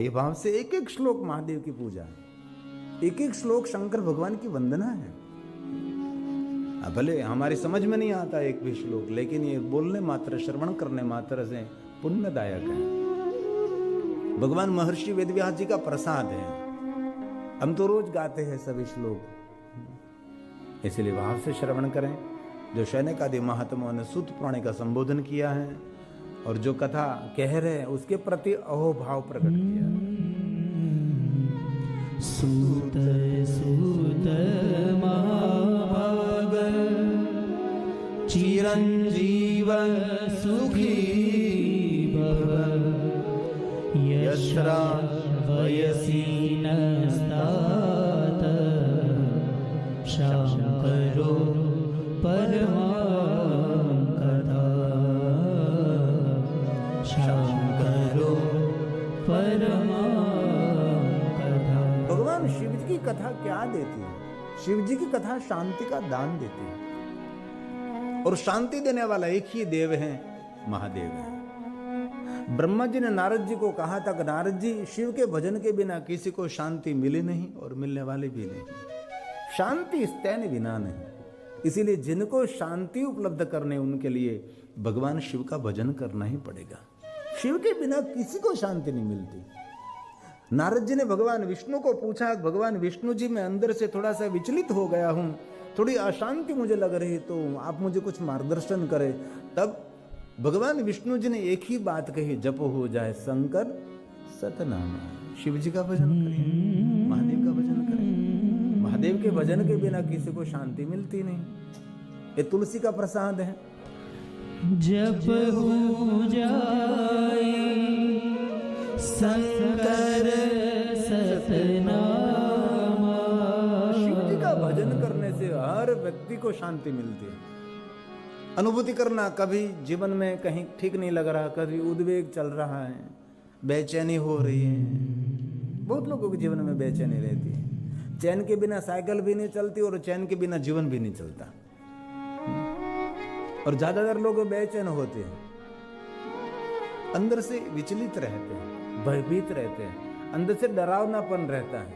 ये भाव से एक एक श्लोक महादेव की पूजा है, एक एक श्लोक शंकर भगवान की वंदना है। भले हमारी समझ में नहीं आता एक भी श्लोक, लेकिन ये बोलने मात्र, श्रवण करने मात्र से पुण्यदायक है। भगवान महर्षि वेदव्यास जी का प्रसाद है। हम तो रोज गाते हैं सभी श्लोक, इसलिए भाव से श्रवण करें। जो शौनकादि महात्माओं ने सूत पुराण का संबोधन किया है और जो कथा कह रहे हैं उसके प्रति अहोभाव प्रकट किया है। सूत सूत महाभाग चिरंजीव सुखी भव यश्रा वयसी नस्तात शंकरो परमां कथा शंकरो परमां कथा। भगवान शिव जी की कथा क्या देती है? शिव जी की कथा शांति का दान देती है, और शांति देने वाला एक ही देव है, महादेव है। ब्रह्मा जी ने नारद जी को कहा था कि नारद जी, शिव के भजन के बिना किसी को शांति मिली नहीं और मिलने वाली भी नहीं। शांति स्तैन बिना नहीं। इसीलिए जिनको शांति उपलब्ध करने, उनके लिए भगवान शिव का भजन करना ही पड़ेगा। शिव के बिना किसी को शांति नहीं मिलती। नारद जी ने भगवान विष्णु को पूछा, भगवान विष्णु जी, मैं अंदर से थोड़ा सा विचलित हो गया हूं, थोड़ी अशांति मुझे लग रही, तो आप मुझे कुछ मार्गदर्शन करें। तब भगवान विष्णु जी ने एक ही बात कही, जप हो जाए शंकर सतनामा। शिव जी का भजन करें, महादेव का भजन करें। महादेव के भजन के बिना किसी को शांति मिलती नहीं। ये तुलसी का प्रसाद है। जप हो जाए शंकर सतनामा। शिव जी का भजन करने से हर व्यक्ति को शांति मिलती है। अनुभूति करना, कभी जीवन में कहीं ठीक नहीं लग रहा, कभी उद्वेग चल रहा है, बेचैनी हो रही है। बहुत लोगों के जीवन में बेचैनी रहती है। चैन के बिना साइकिल भी नहीं चलती और चैन के बिना जीवन भी नहीं चलता। और ज्यादातर लोग बेचैन होते हैं, अंदर से विचलित रहते हैं, भयभीत रहते हैं, अंदर से डरावनापन रहता है।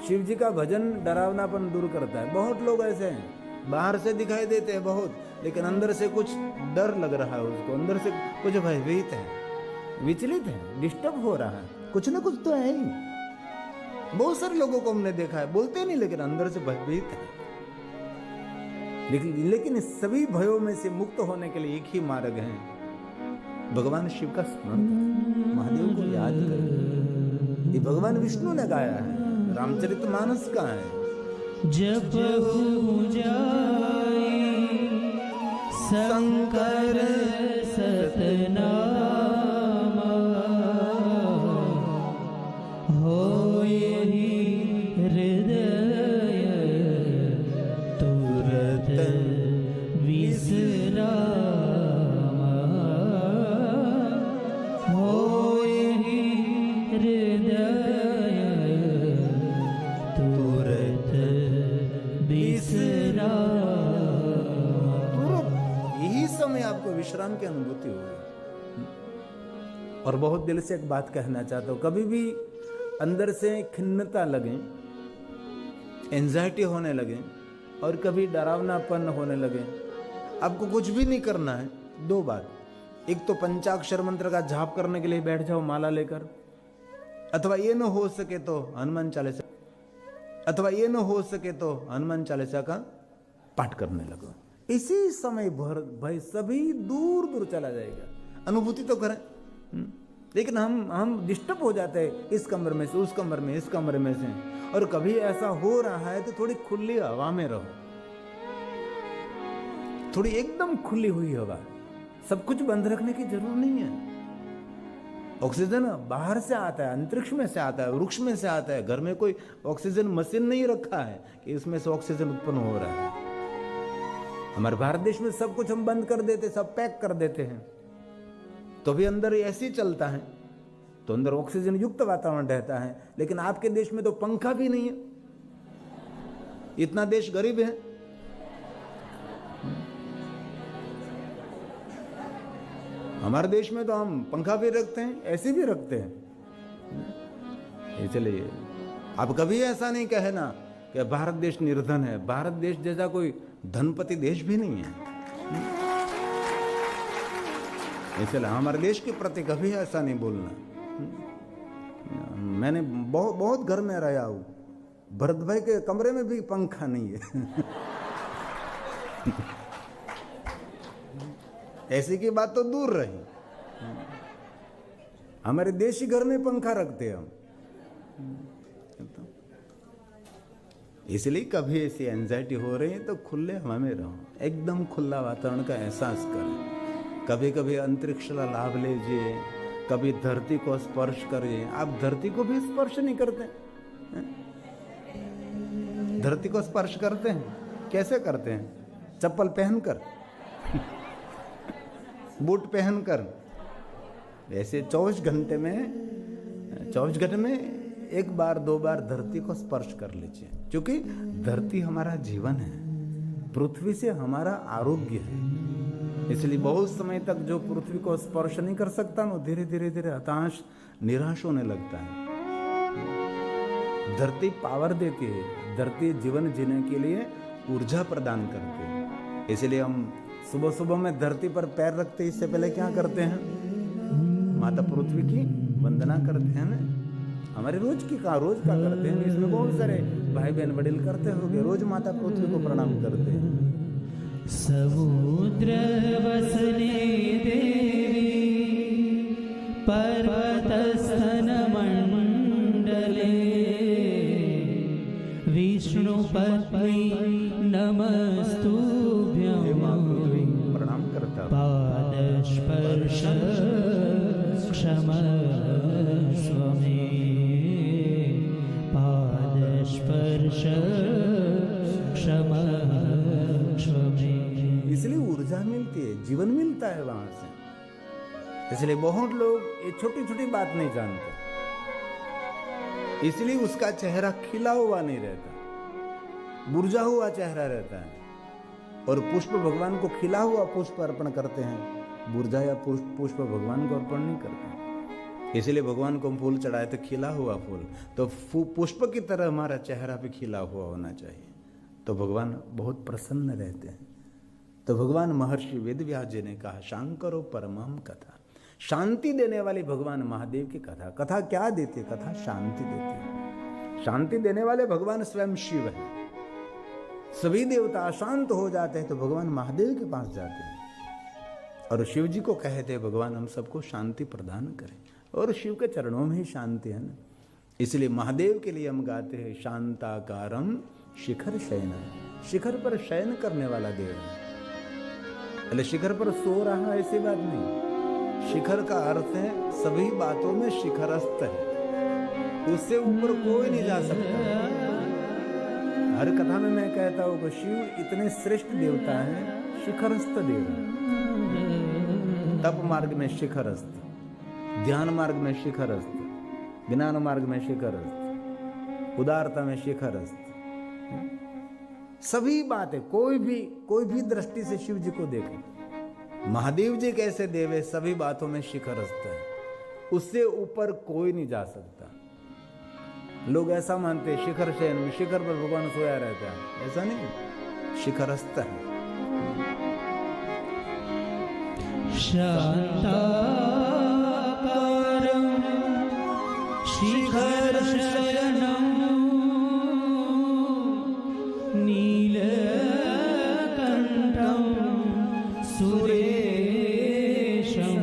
शिव जी का भजन डरावनापन दूर करता है। बहुत लोग ऐसे हैं, बाहर से दिखाई देते हैं बहुत, लेकिन अंदर से कुछ डर लग रहा है उसको, अंदर से कुछ भयभीत है, विचलित है, डिस्टर्ब हो रहा है, कुछ ना कुछ तो है ही। बहुत सारे लोगों को हमने देखा है, बोलते नहीं लेकिन अंदर से भयभीत है। लेकिन इस सभी भयों में से मुक्त होने के लिए एक ही मार्ग है, भगवान शिव का स्मरण करें, महादेव को याद करें। ये भगवान विष्णु ने गाया है, रामचरितमानस का है। जप हो जाए शंकर सतनामा हो यही हृदय तुरत विश्रामा हो यही हृदय तुरत तुरंत यही समय आपको विश्राम की अनुभूति होगी। और बहुत दिल से एक बात कहना चाहता हूं, कभी भी अंदर से खिन्नता लगे, एंजाइटी होने लगे और कभी डरावनापन होने लगे, आपको कुछ भी नहीं करना है। दो बात, एक तो पंचाक्षर मंत्र का जाप करने के लिए बैठ जाओ माला लेकर, अथवा ये न हो सके तो हनुमान चालीसा, अथवा ये न हो सके तो हनुमान चालीसा का पाठ करने लगो। इसी समय भय सभी दूर दूर चला जाएगा। अनुभूति तो करें, लेकिन हम डिस्टर्ब हो जाते हैं, इस कमरे में से उस कमरे में, इस कमरे में से। और कभी ऐसा हो रहा है तो थोड़ी खुली हवा में रहो, थोड़ी एकदम खुली हुई हवा। सब कुछ बंद रखने की जरूरत नहीं है। ऑक्सीजन बाहर से आता है, अंतरिक्ष में से आता है, वृक्ष में से आता है। घर में कोई ऑक्सीजन मशीन नहीं रखा है कि इसमें से ऑक्सीजन उत्पन्न हो रहा है। हमारे भारत देश में सब कुछ हम बंद कर देते, सब पैक कर देते हैं, तो भी अंदर ऐसे ही चलता है, तो अंदर ऑक्सीजन युक्त वातावरण रहता है। लेकिन आपके देश में तो पंखा भी नहीं है, इतना देश गरीब है। हमारे देश में तो हम पंखा भी रखते हैं, एसी भी रखते हैं, इसलिए आप कभी ऐसा नहीं कहना कि भारत देश निर्धन है। भारत देश जैसा कोई धनपति देश भी नहीं है। इसलिए हमारे देश के प्रति कभी ऐसा नहीं बोलना। मैंने बहुत घर में रहा हूं, भरत भाई के कमरे में भी पंखा नहीं है। ऐसी की बात तो दूर रही, हमारे देशी घर में पंखा रखते हम। इसलिए कभी ऐसी एंजाइटी हो रही है तो खुले हवा में रहो, एकदम खुला वातावरण का एहसास करें। कभी कभी अंतरिक्ष का लाभ लीजिए, कभी धरती को स्पर्श करिए। आप धरती को भी स्पर्श नहीं करते हैं? धरती को स्पर्श करते हैं, कैसे करते हैं? चप्पल पहनकर, बूट पहनकर। ऐसे 24 घंटे में एक बार 2 बार धरती को स्पर्श कर लीजिए, क्योंकि धरती हमारा जीवन है, पृथ्वी से हमारा आरोग्य है। इसलिए बहुत समय तक जो पृथ्वी को स्पर्श नहीं कर सकता ना, धीरे धीरे हताश निराश होने लगता है। धरती पावर देती है, धरती जीवन जीने के लिए ऊर्जा प्रदान करती है। इसलिए हम सुबह सुबह में धरती पर पैर रखते इससे पहले क्या करते हैं? माता पृथ्वी की वंदना करते हैं ना। हमारे रोज का करते हैं, इसमें बहुत सारे भाई बहन वडील करते होंगे, रोज माता पृथ्वी को प्रणाम करते हैं। समुद्र वसने देवी पर्वतस्तन मंडले विष्णु पत्नी नमस्तुभ्यं। प्रणाम करता पाद स्पर्श क्षमस्व मे, पाद स्पर्श क्षमस्व मे। इसलिए ऊर्जा मिलती है, जीवन मिलता है वहां से। इसलिए बहुत लोग ये छोटी छोटी बात नहीं जानते, इसलिए उसका चेहरा खिला हुआ नहीं रहता, बुर्जा हुआ चेहरा रहता है। और पुष्प भगवान को खिला हुआ पुष्प अर्पण करते हैं, बुर्जा या पुष्प भगवान को अर्पण नहीं करते। इसलिए भगवान को हम फूल चढ़ाए तो खिला हुआ फूल, तो पुष्प की तरह हमारा चेहरा भी खिला हुआ होना चाहिए, तो भगवान बहुत प्रसन्न रहते हैं। तो भगवान महर्षि वेदव्यास जी ने कहा, शांकरो परमहम कथा। शांति देने वाली भगवान महादेव की कथा। कथा क्या देती है? कथा शांति देती है। शांति देने वाले भगवान स्वयं शिव है। सभी देवता अशांत हो जाते हैं तो भगवान महादेव के पास जाते हैं और शिव जी को कहते हैं, भगवान हम सबको शांति प्रदान करें। और शिव के चरणों में ही शांति है ना। इसलिए महादेव के लिए हम गाते हैं, शांताकारम शिखर शयनम। शिखर पर शयन करने वाला देव है। पहले शिखर पर सो रहा ऐसी बात नहीं। शिखर का अर्थ है सभी बातों में शिखरस्थ है, उससे ऊपर कोई नहीं जा सकता। हर कथा में मैं कहता हूं कि शिव इतने श्रेष्ठ देवता हैं, शिखरस्थ देव है। तप मार्ग में शिखरस्थ, ध्यान मार्ग में शिखरस्थ, ज्ञान मार्ग में शिखरस्थ, उदारता में शिखरस्थ। सभी बातें कोई भी दृष्टि से शिव जी को देखे, महादेव जी कैसे देव है, सभी बातों में शिखरस्थ है, उससे ऊपर कोई नहीं जा सकता। लोग ऐसा मानते हैं शिखर शयन में, शिखर पर भगवान सोया रहता है, ऐसा नहीं, शिखरस्थ है। शांताकारं शिखर शयनं नीलकण्ठं सुरेशं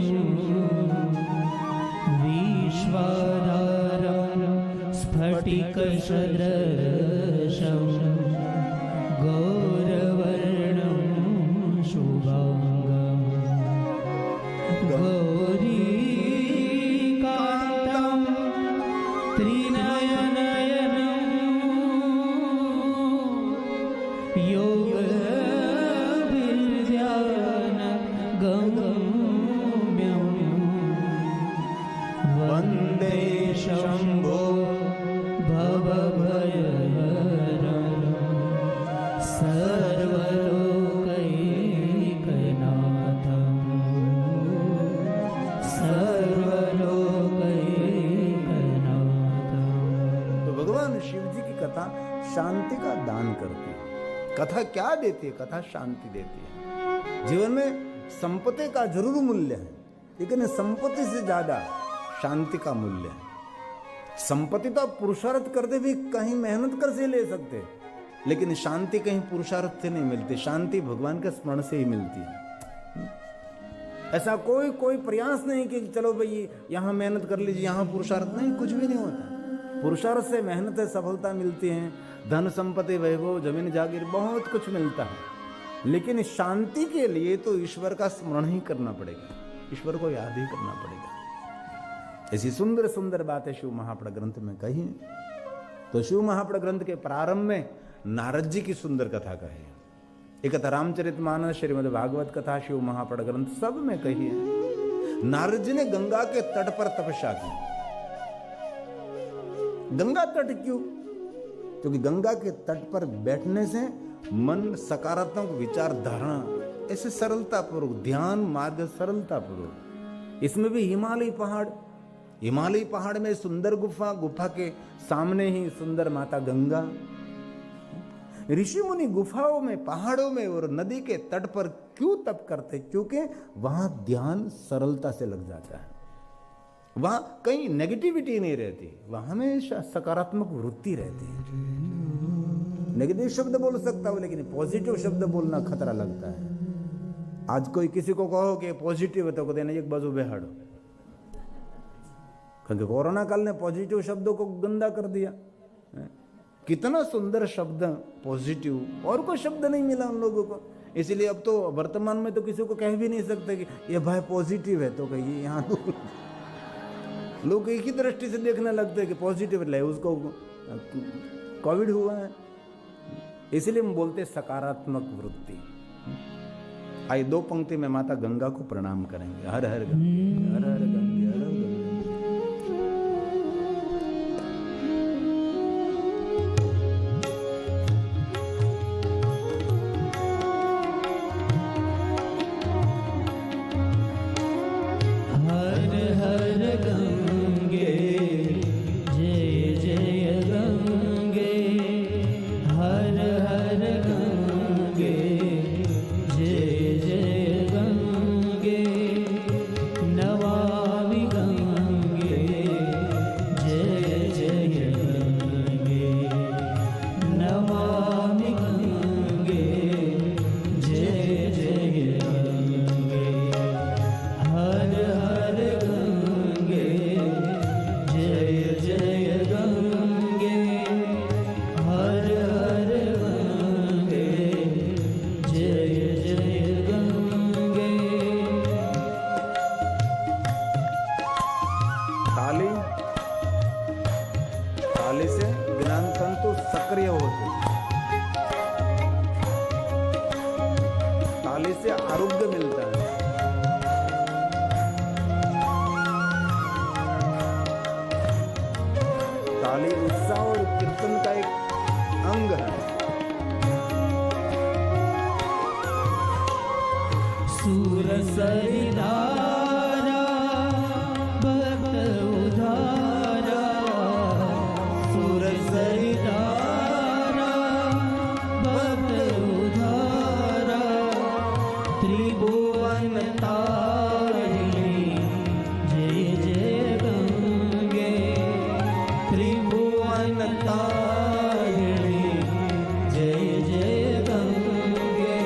विश्वाधारं स्फटिकसदृशं गौरवर्णं शुभांगं गौरीकान्तं त्रिनयनयनं योगविद्यानगम्यं वन्दे शम्भो भवभयहरं सर्वलोकैकनाथं सर्वलोकैकनाथं। भगवान शिव जी की कथा शांति का दान करती है। कथा क्या देती है? कथा शांति देती है। जीवन में संपत्ति का जरूर मूल्य है, लेकिन संपत्ति से ज्यादा शांति का मूल्य है। संपत्ति तो आप पुरुषार्थ करते भी कहीं मेहनत कर से ले सकते, लेकिन शांति कहीं पुरुषार्थ से नहीं मिलती। शांति भगवान के स्मरण से ही मिलती है। ऐसा कोई प्रयास नहीं कि चलो भाई यहां मेहनत कर लीजिए, यहां पुरुषार्थ नहीं, कुछ भी नहीं होता। पुरुषार्थ से, मेहनत से सफलता मिलती है, धन संपत्ति, वैभव, जमीन जागीर, बहुत कुछ मिलता है। लेकिन शांति के लिए तो ईश्वर का स्मरण ही करना पड़ेगा, ईश्वर को याद ही करना पड़ेगा। ऐसी सुंदर सुंदर बातें शिव महापड़ ग्रंथ में कही है। तो शिव महापड़ ग्रंथ के प्रारंभ में नारद जी की सुंदर कथा कही है। एक कथा रामचरितमानस, श्रीमद् भागवत कथा, शिव महापड़ ग्रंथ सब में कही है। नारद जी ने गंगा के तट पर तपस्या की। गंगा तट क्यों? क्योंकि गंगा के तट पर बैठने से मन सकारात्मक विचार धारणा, ऐसे सरलतापूर्वक ध्यान मार्ग सरलतापूर्वक। इसमें भी हिमालयी पहाड़ में सुंदर गुफा, गुफा के सामने ही सुंदर माता गंगा। ऋषि मुनि गुफाओं में, पहाड़ों में और नदी के तट पर क्यों तप करते? क्योंकि वहां ध्यान सरलता से लग जाता है, वहां कहीं नेगेटिविटी नहीं रहती, वहां हमेशा सकारात्मक वृत्ति रहती है। नेगेटिव शब्द बोल सकता हूं, लेकिन पॉजिटिव शब्द बोलना खतरा लगता है। आज कोई किसी को कहो कि पॉजिटिव है तो कहते हैं एक बाजू बेहाड़ो, क्योंकि कोरोना काल ने पॉजिटिव शब्दों को गंदा कर दिया। कितना सुंदर शब्द पॉजिटिव, और कोई शब्द नहीं मिला उन लोगों को। इसलिए अब तो वर्तमान में तो किसी को कह भी नहीं सकते कि ये भाई पॉजिटिव है, तो कहिए यहाँ तो लोग एक ही दृष्टि से देखने लगते हैं कि पॉजिटिव है, उसको कोविड हुआ है। इसलिए हम बोलते सकारात्मक वृत्ति। आइए दो पंक्ति में माता गंगा को प्रणाम करेंगे। हर हर गंगे, हर हर गंगे, हर हर गंगे। ताली से ज्ञान तंतु सक्रिय होते, ताली से आरोग्य मिलता है। ताली उत्साह और कीर्तन का एक अंग है। सूर सरिधारा भक्त उधारा, सूर सरिधारा भक्त उधारा, त्रिभुवन तारिणी जय जय गंगे, त्रिभुवन तारिणी जय जय गंगे,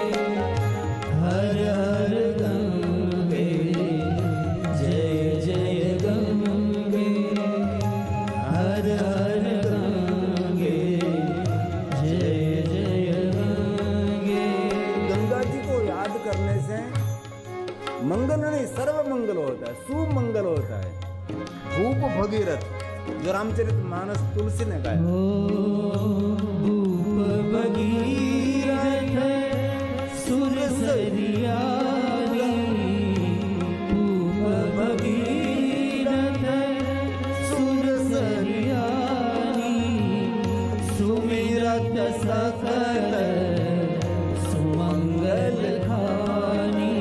हर हर गंगे जय जय गंगे, हर हर गंगे जय जय गंगे। गंगा जी को याद करने से मंगल नहीं सर्व मंगल होता है, सुमंगल होता है। भूप भगीरथ जो रामचरितमानस तुलसी ने गाया, भूप भगीरथ सुर सरियारी, भूप भगीरथ सुर सरियारी, सुमिरत सकल सुमंगल खानी,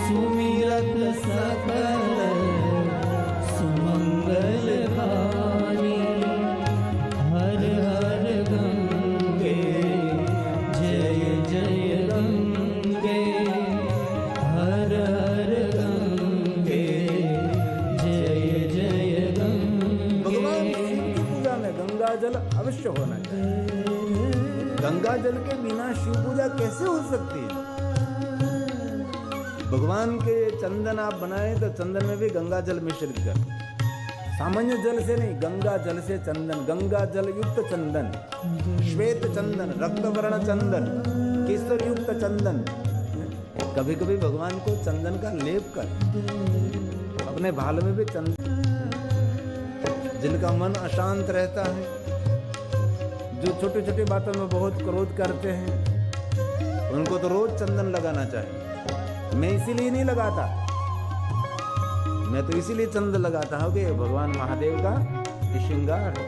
सुमिरत सकल सुमंगल खानी, गंगा जल अवश्य होना चाहिए। गंगा जल के बिना शिव पूजा कैसे हो सकती है? भगवान के चंदन आप बनाए तो चंदन में भी गंगा जल मिश्रित कर, सामान्य जल से नहीं, गंगा जल से चंदन, गंगा जल युक्त चंदन, श्वेत चंदन, रक्त वर्ण चंदन, केसर युक्त चंदन। कभी कभी भगवान को चंदन का लेप कर, अपने भाल में भी चंदन। जिनका मन अशांत रहता है, जो छोटी छोटी बातों में बहुत क्रोध करते हैं, उनको तो रोज चंदन लगाना चाहिए। मैं इसीलिए नहीं लगाता, मैं तो इसीलिए चंदन लगाता हूं कि भगवान महादेव का ये श्रृंगार है।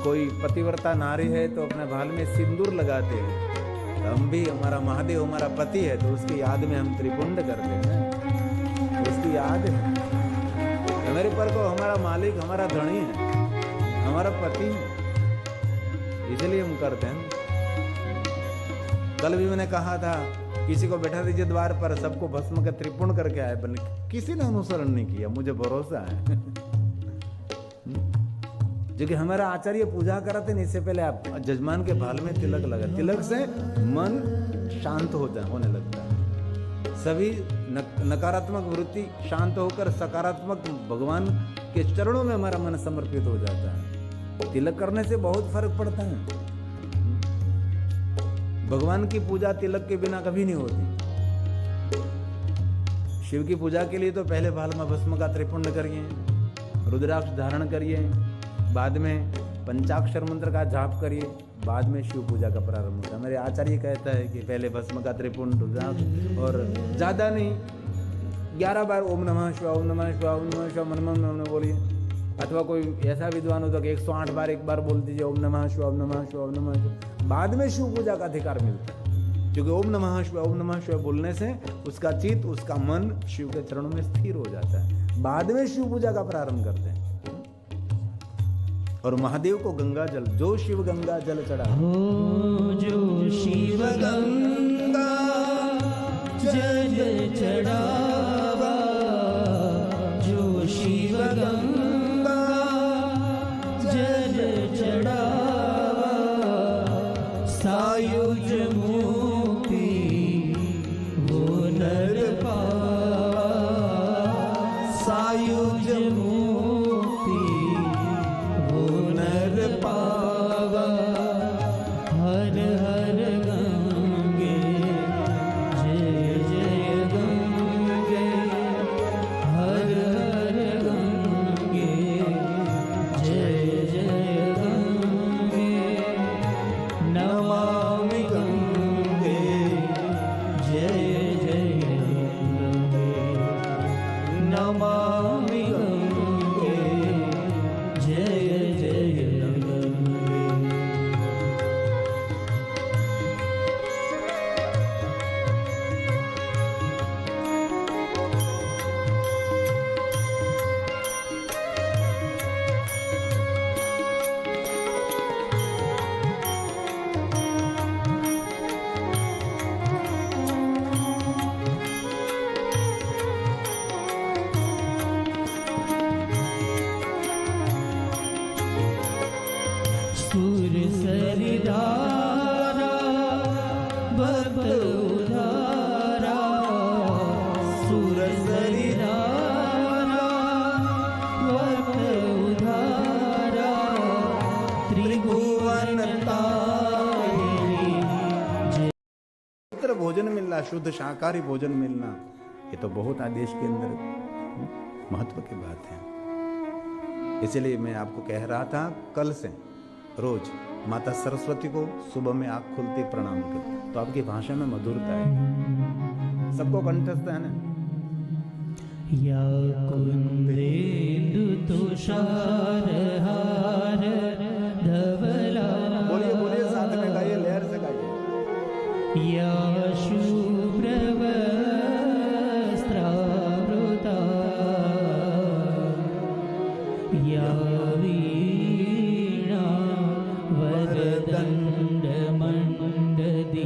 कोई पतिव्रता नारी है तो अपने भाल में सिंदूर लगाते हैं, तो हम भी, हमारा महादेव हमारा पति है तो उसकी याद में हम त्रिपुंड करते हैं, उसकी याद है। मेरे पर को हमारा मालिक, हमारा धनी है, हमारा पति है, इसलिए हम करते हैं। कल भी मैंने कहा था, किसी को बैठा दीजिए द्वार पर, सबको भस्म का त्रिपुंड करके आए, बल्कि किसी ने अनुसरण नहीं किया, मुझे भरोसा है। जो कि हमारा आचार्य पूजा कराते नहीं, इससे पहले आप जजमान के भाल में तिलक लगा, तिलक से मन शांत होने लगता है। सभी नकारात्मक वृत्ति शांत होकर सकारात्मक भगवान के चरणों में हमारा मन समर्पित हो जाता है। तिलक करने से बहुत फर्क पड़ता है। भगवान की पूजा तिलक के बिना कभी नहीं होती। शिव की पूजा के लिए तो पहले भाल में भस्म का त्रिपुंड करिए, रुद्राक्ष धारण करिए, बाद में पंचाक्षर मंत्र का जाप करिए, बाद में शिव पूजा का प्रारंभ होता है। मेरे आचार्य कहता है कि पहले भस्म का त्रिपुंड, रुद्राक्ष, और ज्यादा नहीं, 11 बार ओम नमः शिवाय, ओम नमः शिवाय, ओम नमः शिवाय, मन में बोलिए। अथवा कोई ऐसा विद्वान हो तो 108 बार एक बार बोल दीजिए ओम नमः शिवाय, ओम नमः शिवाय, ओम नमः शिवाय। बाद में शिव पूजा का अधिकार मिलता है, क्योंकि ओम नमः शिवाय, ओम नमः शिवाय बोलने से उसका चित्त, उसका मन शिव के चरणों में स्थिर हो जाता है। बाद में शिव पूजा का प्रारंभ करते हैं। और महादेव को गंगा जल, जो शिव गंगा जल चढ़ा, जो शिव गंगा जल चढ़ावा, जो शिव गंगा जल चढ़ावा, सायुज मुक्ति वो नर पावा, सायुज मुक्ति वो नर पावा। हर हर गंगे जय जय गंगे, हर हर गंगे जय जय गंगे, नमामि गंगे जय जय गंगे, नमामि गंगे जय जय गंगे। सुर सरिधारा भक्त उधारा, सुर सरिधारा भक्त उधारा, त्रिभुवन तारिणी जय। पवित्र भोजन मिलना, शुद्ध शाकाहारी भोजन मिलना, ये तो बहुत आदेश के अंदर महत्व की बात है। इसलिए मैं आपको कह रहा था, कल से रोज माता सरस्वती को सुबह में आँख खुलते प्रणाम करो, तो आपकी भाषा में मधुरता है, सबको कंठस्थ है ना। या कुंदेन्दु तुषार हार धवला, बोलिए बोलिए, साथ में गाइए, लहर से गाइए। या शुभ्र वस्त्रावृता, या वीणा वरदण्ड मण्डदितकरा,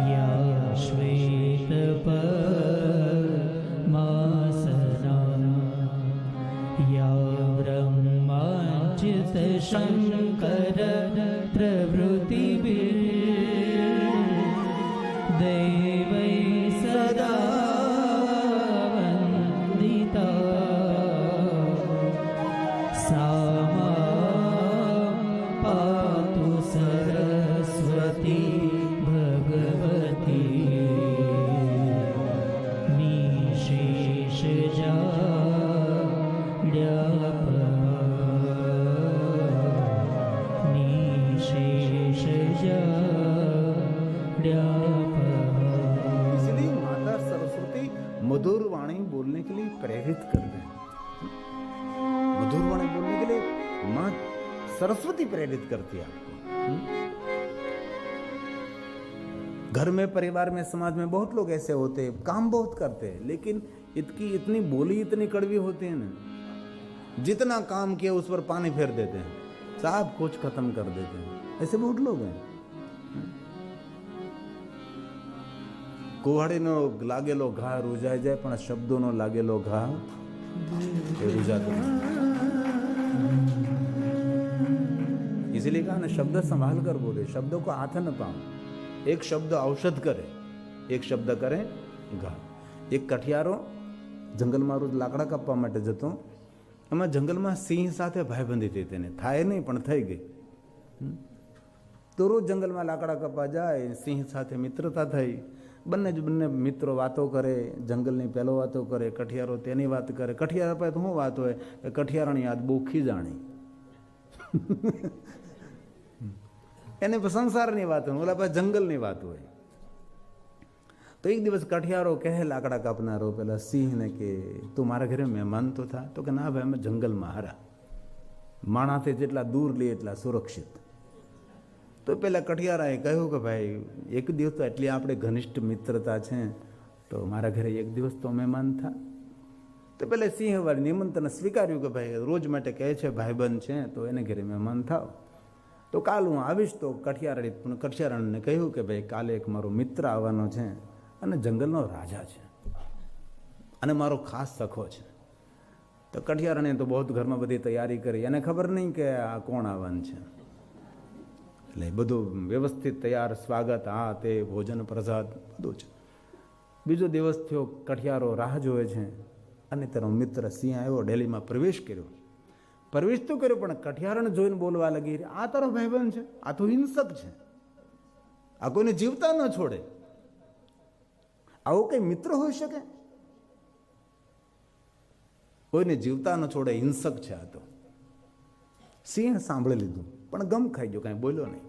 या श्वेत पद्मासना, शंकर प्रवृत्ति दैवै सदा वंदिता सा पातु सरस्वती भगवती निशेष इसलिए माता सरस्वती मधुर वाणी बोलने के लिए प्रेरित कर दें। मधुर वाणी बोलने के लिए माँ सरस्वती प्रेरित करती है आपको। घर में, परिवार में, समाज में बहुत लोग ऐसे होते हैं, काम बहुत करते हैं, लेकिन इतनी बोली इतनी कड़वी होती है ना, जितना काम किया उस पर पानी फेर देते हैं, सब कुछ खत्म कर देते हैं। ऐसे बहुत लोग हैं। કુહાડીનો લાગેલો ઘા રૂજાઈ જાય, પણ શબ્દોનો લાગેલો ઘા એ રૂજાતો નથી। इसलिए कहा ना, शब्द संभाल कर बोले, शब्दों को हाथ न पाओ। एक शब्द औषध करे, एक शब्द करे ઘા। એક કઠિયારો જંગલમાં રોજ લાકડા કાપવા માટે જતો, એમાં જંગલમાં સિંહ સાથે ભાઈબંધી થઈ, તેને થાય નહીં પણ થઈ ગઈ। તો રોજ જંગલમાં લાકડા કાપવા જાય, સિંહ સાથે મિત્રતા થઈ, બંને મિત્રો વાતો કરે, જંગલની પહેલો વાતો કરે, કઠિયારો તેની વાત કરે। કઠિયારા પાસે શું વાત હોય કે કઠિયારાની યાદ બહુ ખીજાણી, એને સંસારની વાત હોય, ઓલા પાસે જંગલની વાત હોય। તો એક દિવસ કઠિયારો કહે લાકડા કાપનારો પેલા સિંહને કે તું મારા ઘરે મહેમાન તો થા। તો કે ના ભાઈ, અમે જંગલમાં હારા, માણસથી જેટલા દૂર લઈએ એટલા સુરક્ષિત। તો પેલા કઠિયારાએ કહ્યું કે ભાઈ, એક દિવસ તો એટલી આપણે ઘનિષ્ઠ મિત્રતા છે, તો મારા ઘરે એક દિવસ તો મહેમાન થા। તો પેલા સિંહ વાળી નિમંત્રણ સ્વીકાર્યું કે ભાઈ રોજ માટે કહે છે, ભાઈબંધ છે, તો એને ઘરે મહેમાન થાવ, તો કાલ હું આવીશ। તો કઠિયારાને કહ્યું કે ભાઈ કાલે એક મારો મિત્ર આવવાનો છે, અને જંગલનો રાજા છે, અને મારો ખાસ સખો છે। તો કઠિયારાને તો બહુ ઘરમાં બધી તૈયારી કરી, એને ખબર નહીં કે આ કોણ આવવાનું છે, એટલે બધું વ્યવસ્થિત તૈયાર, સ્વાગત, આ તે, ભોજન પ્રસાદ બધું છે। બીજો દિવસ થયો, કઠિયારો રાહ જોવે છે, અને તેનો મિત્ર સિંહ આવ્યો, ડેલીમાં પ્રવેશ કર્યો। પ્રવેશ તો કર્યો, પણ કઠિયારાને જોઈને બોલવા લાગી, આ તારો ભાઈબંધ છે, આ તો હિંસક છે, આ કોઈને જીવતા ન છોડે, આવો કઈ મિત્ર હોઈ શકે? કોઈને જીવતા ન છોડે, હિંસક છે આ તો। સિંહ સાંભળી લીધું, પણ ગમ ખાઈ ગયો, કાંઈ બોલ્યો નહીં।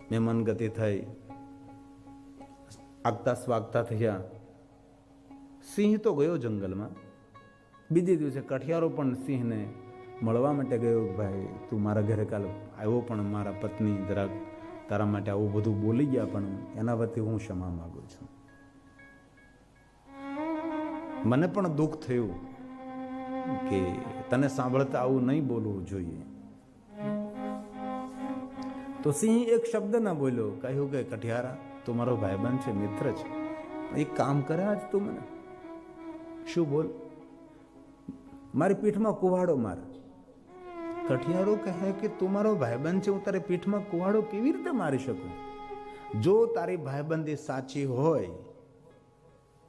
મહેમાન ગતિ થઈ, આગતા સ્વાગતા થયા, સિંહ તો ગયો જંગલમાં। બીજે દિવસે કઠિયારો પણ સિંહને મળવા માટે ગયો, ભાઈ તું મારા ઘરે કાલે આવ્યો, પણ મારા પત્ની જરાક તારા માટે આવું બધું બોલી ગયા, પણ એના વતી હું ક્ષમા માગું છું, મને પણ દુઃખ થયું કે તને સાંભળતા આવું નહીં બોલવું જોઈએ। તો સિંહ એક શબ્દ ના બોલ્યો, કહ્યું કે કઠિયારા તું મારો ભાઈબંધ છે, મિત્ર છે, એક કામ કરે આજ તું મને। શું બોલ? મારી પીઠમાં કુવાડો માર। કઠિયારો કહે કે તું મારો ભાઈબંધ છે, હું તારી પીઠમાં કુવાડો કેવી રીતે મારી શકું? જો તારી ભાઈબંધી સાચી હોય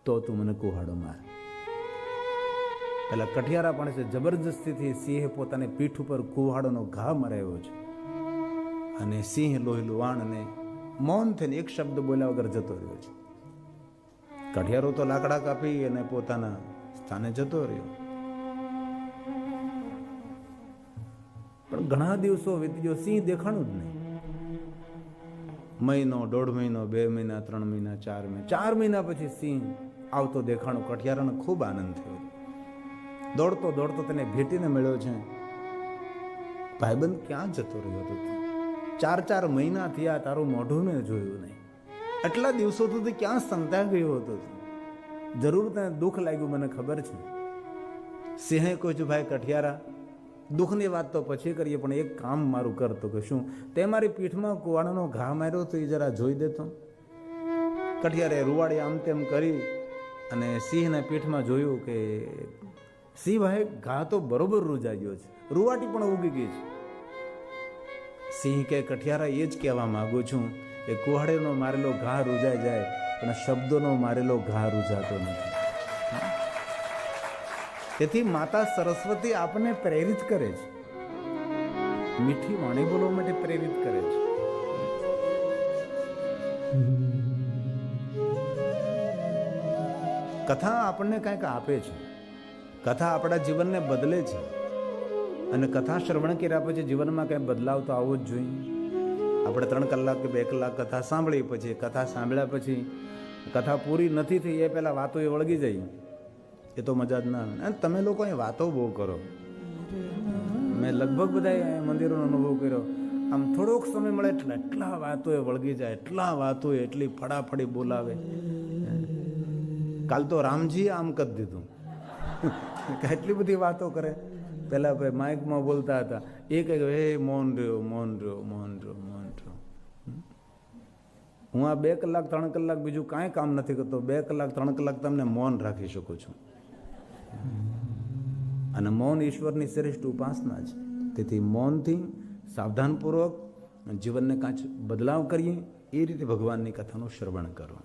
તો તું મને કુવાડો માર। પેલા કઠિયારા પણ છે, જબરજસ્તીથી સિંહે પોતાની પીઠ ઉપર કુવાડોનો ઘા મરાવ્યો છે, અને સિંહ લોહી લુહાણ અને મૌન થઈને એક શબ્દ બોલ્યા વગર જતો રહ્યો છે। કઠિયારો તો લાકડા કાપી અને પોતાના સ્થાને જતો રહ્યો। પણ ઘણા દિવસો વીતી ગયો, સિંહ દેખાણું જ નહીં। મહિનો, 1.5 મહિનો, 2 મહિના, 3 મહિના, 4 મહિના, 4 મહિના પછી સિંહ આવતો દેખાણો। કઠિયારાને ખૂબ આનંદ થયો, દોડતો દોડતો તેને ભેટીને મળ્યો છે। ભાઈબંધ ક્યાં જતો રહ્યો હતો? 4 મહિના થયા, તારું મોઢું મેં જોયું નહીં, આટલા દિવસો સુધી ક્યાં સંતાઈ ગયો હતો? જરૂર તને દુઃખ લાગ્યું, મને ખબર છે। સિંહે કહ્યું, ભાઈ કઠિયારા, દુઃખની વાત તો પછી કરીએ, પણ એક કામ મારું કરતો કે શું? તે મારી પીઠમાં કુવાડાનો ઘા માર્યો તો એ જરા જોઈ દેતો। કઠિયારે રૂવાડી આમ તેમ કરી અને સિંહના પીઠમાં જોયું કે સિંહ ભાઈ ઘા તો બરોબર રૂજાઈ ગયો છે, રૂવાટી પણ ઉગી ગઈ છે, સિંહ કે કઠિયારા એ જ કહેવા માંગુ છું કે કુહાડીનો મારેલો ઘા રૂજાઈ જાય પણ શબ્દોનો મારેલો ઘા રૂજાતો નથી. તેથી માતા સરસ્વતી આપણને પ્રેરિત કરે છે, મીઠી વાણી બોલવા માટે પ્રેરિત કરે છે. કથા આપણને કંઈક આપે છે, કથા આપણા જીવનને બદલે છે, અને કથા શ્રવણ કર્યા પછી જીવનમાં કંઈ બદલાવ તો આવવો જ જોઈએ. આપણે 3 કલાક કે 2 કલાક કથા સાંભળી, પછી કથા સાંભળ્યા પછી કથા પૂરી નથી થઈ એ પહેલાં વાતો એ વળગી જાય, એ તો મજા જ ના આવે. અને તમે લોકો અહીં વાતો બહુ કરો. મેં લગભગ બધા મંદિરોનો અનુભવ કર્યો, આમ થોડોક સમય મળે એટલે એટલા વાતો એ વળગી જાય, એટલા વાતો એટલી ફડાફડી બોલાવે. કાલ તો રામજીએ આમ કરી દીધું, કેટલી બધી વાતો કરે. પેલા ભાઈ માઇકમાં બોલતા હતા, એ કહે હે મૌન રહ્યો, મૌન રહ્યો, મૌન રહ્યો, મૌન રહ્યો. હું આ 2 કલાક 3 કલાક બીજું કાંઈ કામ નથી કરતો, 2 કલાક 3 કલાક તમને મૌન રાખી શકું છું. અને મૌન ઈશ્વરની શ્રેષ્ઠ ઉપાસના છે. તેથી મૌનથી સાવધાનપૂર્વક જીવનને કાંઈ બદલાવ કરીએ, એ રીતે ભગવાનની કથાનું શ્રવણ કરો.